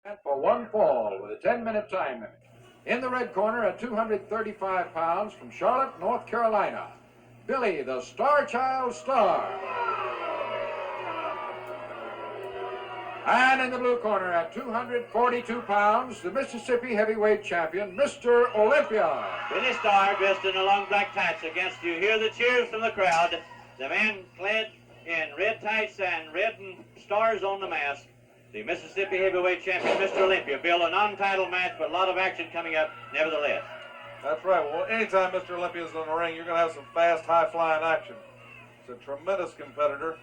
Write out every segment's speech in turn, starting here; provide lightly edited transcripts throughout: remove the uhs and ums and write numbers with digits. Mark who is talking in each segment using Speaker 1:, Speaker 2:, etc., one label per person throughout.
Speaker 1: For one fall with a 10-minute time limit. In the red corner at 235 pounds from Charlotte, North Carolina, Billy the Star Child Star. And in the blue corner at 242 pounds, the Mississippi heavyweight champion, Mr. Olympia.
Speaker 2: Billy Star dressed in the long black tights against you. Hear the cheers from the crowd. The man clad in red tights and red stars on the mask. The Mississippi heavyweight champion, Mr. Olympia. Bill, a non-title match, but a lot of action coming up nevertheless.
Speaker 3: That's right. Well, anytime Mr. Olympia is in the ring, you're going to have some fast, high-flying action. He's a tremendous competitor.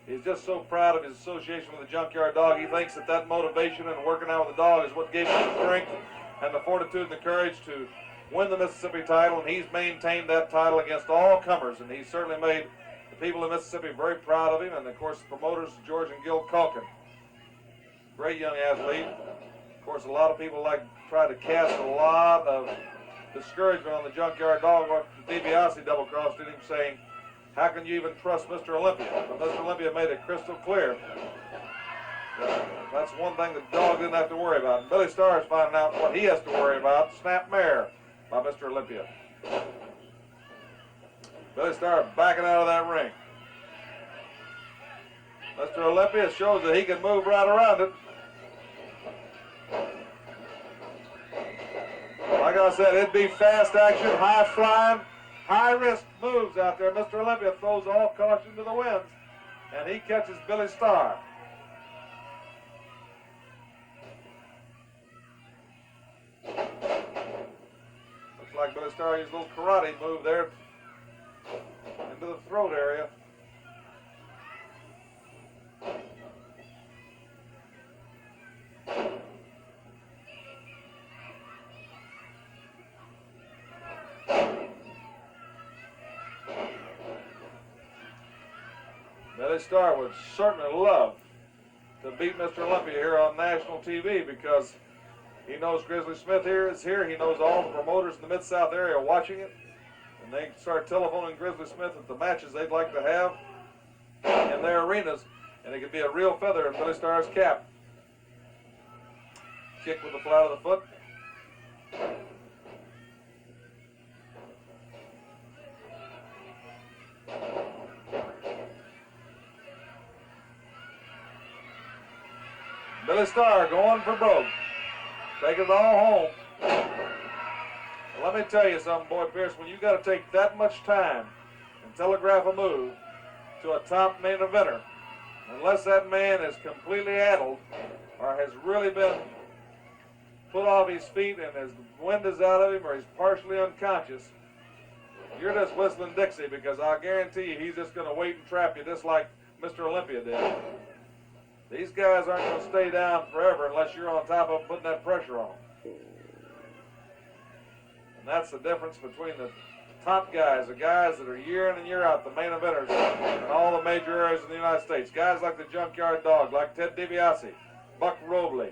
Speaker 3: He's just so proud of his association with the Junkyard Dog. He thinks that motivation and working out with the dog is what gave him the strength and the fortitude and the courage to win the Mississippi title, and he's maintained that title against all comers, and he's certainly made the people in Mississippi very proud of him, and, of course, the promoters, George and Gil Calkin. Great young athlete. Of course, a lot of people try to cast a lot of discouragement on the Junkyard Dog. DiBiase double-crossed him, saying, how can you even trust Mr. Olympia? But Mr. Olympia made it crystal clear. That's one thing the dog didn't have to worry about. And Billy Starr is finding out what he has to worry about. Snap mare by Mr. Olympia. Billy Starr backing out of that ring. Mr. Olympia shows that he can move right around it. Like I said, it'd be fast action, high flying, high risk moves out there. Mr. Olympia throws all caution to the winds, and he catches Billy Starr. Looks like Billy Starr used a little karate move there into the throat area. Billy Starr would certainly love to beat Mr. Olympia here on national TV because he knows Grizzly Smith is here. He knows all the promoters in the Mid-South area watching it. And they start telephoning Grizzly Smith at the matches they'd like to have in their arenas. And it could be a real feather in Billy Starr's cap. Kick with the flat of the foot. Billy Starr going for broke. Taking it all home. Well, let me tell you something, Boy Pierce. When you got to take that much time and telegraph a move to a top main eventer, unless that man is completely addled or has really been put off his feet and his wind is out of him or he's partially unconscious, you're just whistling Dixie, because I guarantee you he's just going to wait and trap you just like Mr. Olympia did. These guys aren't going to stay down forever unless you're on top of them putting that pressure on them. And that's the difference between the top guys, the guys that are year in and year out, the main eventers in all the major areas in the United States. Guys like the Junkyard Dog, like Ted DiBiase, Buck Robley,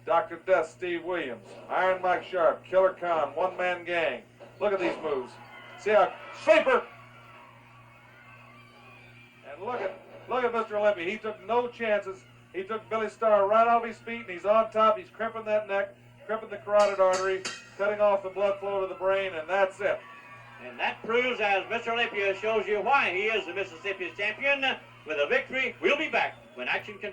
Speaker 3: Dr. Death, Steve Williams, Iron Mike Sharp, Killer Khan, One Man Gang. Look at these moves. See how sleeper. And look at Mr. Olympia. He took no chances. He took Billy Starr right off his feet, and he's on top. He's crimping that neck, crimping the carotid artery, cutting off the blood flow to the brain, and that's it.
Speaker 2: And that proves, as Mr. Olympia shows you, why he is the Mississippi's champion. With a victory, we'll be back when action continues.